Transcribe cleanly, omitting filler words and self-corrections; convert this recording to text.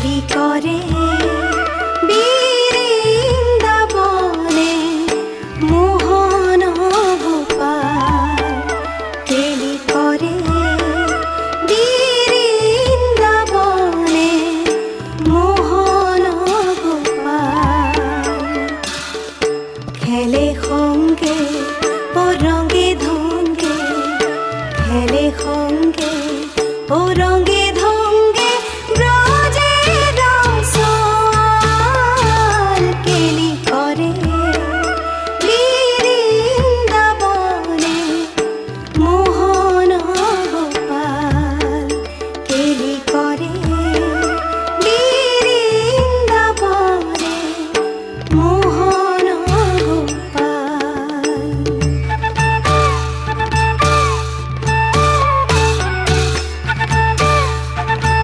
কেলি করে বৃন্দাবনে মোহন গোপাল, কেলি করে বৃন্দাবনে মোহন গোপাল। খেলে সঙ্গে ও রঙে ধঙ্গে, খেলে সঙ্গে ও রঙে ধঙ্গে ব্রজের রসাল, কেলি করে বৃন্দাবনে মোহন গোপাল, কেলি করে